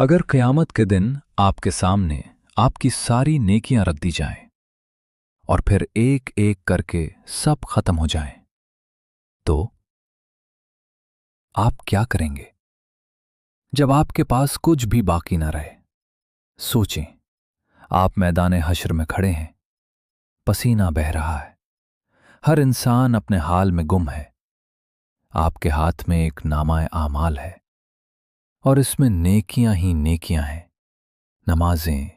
अगर क़यामत के दिन आपके सामने आपकी सारी नेकियां रख दी जाएं और फिर एक एक करके सब खत्म हो जाएं, तो आप क्या करेंगे? जब आपके पास कुछ भी बाकी ना रहे, सोचें, आप मैदान हश्र में खड़े हैं, पसीना बह रहा है, हर इंसान अपने हाल में गुम है। आपके हाथ में एक नामा आमाल है और इसमें नेकियां ही नेकियां हैं, नमाजें,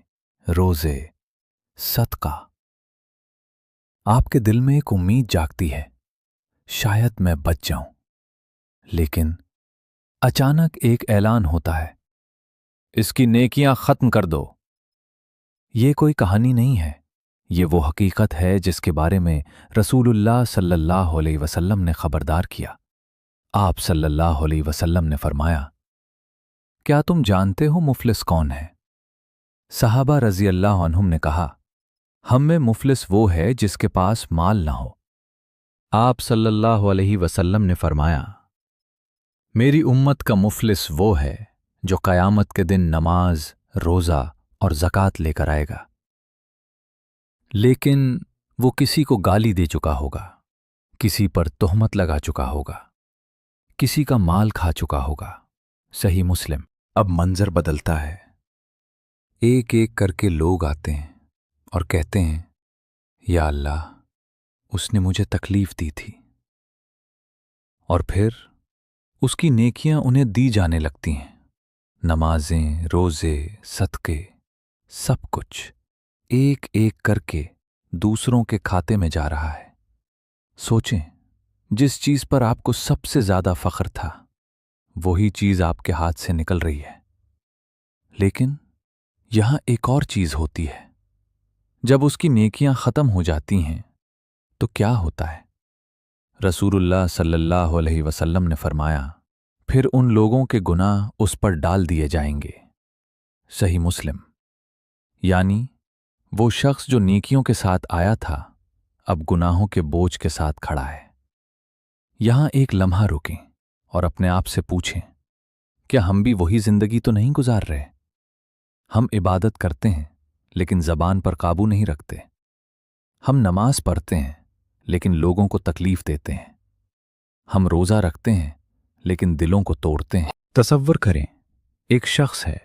रोजे, सदका। आपके दिल में एक उम्मीद जागती है, शायद मैं बच जाऊं। लेकिन अचानक एक ऐलान होता है, इसकी नेकियां खत्म कर दो। ये कोई कहानी नहीं है, ये वो हकीकत है जिसके बारे में रसूलुल्लाह सल्लल्लाहु अलैहि वसल्लम ने खबरदार किया। आप सल्लल्लाहु अलैहि वसल्लम ने फरमाया, क्या तुम जानते हो मुफलिस कौन है? सहाबा रज़ी अल्लाह अन्हुम ने कहा, हम में मुफलिस वो है जिसके पास माल ना हो। आप सल्लल्लाहु अलैहि वसल्लम ने फरमाया, मेरी उम्मत का मुफलिस वो है जो क़यामत के दिन नमाज, रोज़ा और ज़कात लेकर आएगा, लेकिन वो किसी को गाली दे चुका होगा, किसी पर तोहमत लगा चुका होगा, किसी का माल खा चुका होगा। सही मुस्लिम। अब मंजर बदलता है। एक एक करके लोग आते हैं और कहते हैं, या अल्लाह, उसने मुझे तकलीफ दी थी। और फिर उसकी नेकियां उन्हें दी जाने लगती हैं। नमाजें, रोजे, सदके, सब कुछ एक एक करके दूसरों के खाते में जा रहा है। सोचें, जिस चीज पर आपको सबसे ज्यादा फख्र था, वही चीज आपके हाथ से निकल रही है। लेकिन यहां एक और चीज होती है। जब उसकी नेकियां खत्म हो जाती हैं, तो क्या होता है? रसूलुल्लाह सल्लल्लाहु अलैहि वसल्लम ने फरमाया, फिर उन लोगों के गुनाह उस पर डाल दिए जाएंगे। सही मुस्लिम। यानी वो शख्स जो नेकियों के साथ आया था, अब गुनाहों के बोझ के साथ खड़ा है। यहां एक लम्हा रुकें और अपने आप से पूछें, क्या हम भी वही जिंदगी तो नहीं गुजार रहे? हम इबादत करते हैं, लेकिन जबान पर काबू नहीं रखते। हम नमाज पढ़ते हैं, लेकिन लोगों को तकलीफ देते हैं। हम रोजा रखते हैं, लेकिन दिलों को तोड़ते हैं। तसव्वुर करें, एक शख्स है,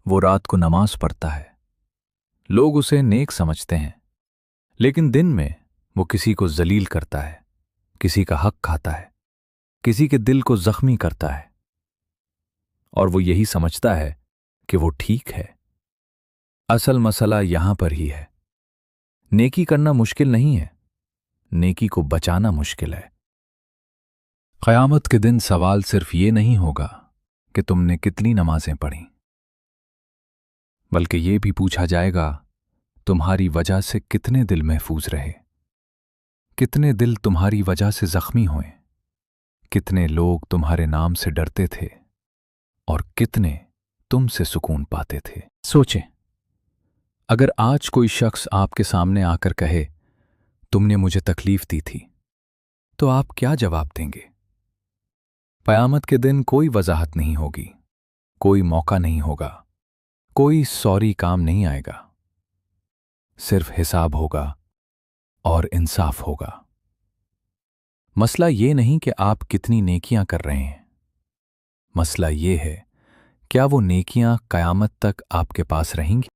वो रात को नमाज पढ़ता है, लोग उसे नेक समझते हैं, लेकिन दिन में वो किसी को जलील करता है, किसी का हक खाता है, किसी के दिल को जख्मी करता है, और वो यही समझता है कि वो ठीक है। असल मसला यहां पर ही है। नेकी करना मुश्किल नहीं है, नेकी को बचाना मुश्किल है। क़यामत के दिन सवाल सिर्फ ये नहीं होगा कि तुमने कितनी नमाजें पढ़ीं, बल्कि ये भी पूछा जाएगा, तुम्हारी वजह से कितने दिल महफूज रहे, कितने दिल तुम्हारी वजह से जख्मी हुए, कितने लोग तुम्हारे नाम से डरते थे और कितने तुमसे सुकून पाते थे। सोचें, अगर आज कोई शख्स आपके सामने आकर कहे, तुमने मुझे तकलीफ दी थी, तो आप क्या जवाब देंगे? क़यामत के दिन कोई वजाहत नहीं होगी, कोई मौका नहीं होगा, कोई सॉरी काम नहीं आएगा। सिर्फ हिसाब होगा और इंसाफ होगा। मसला ये नहीं कि आप कितनी नेकियां कर रहे हैं, मसला ये है, क्या वो नेकियां क़यामत तक आपके पास रहेंगी?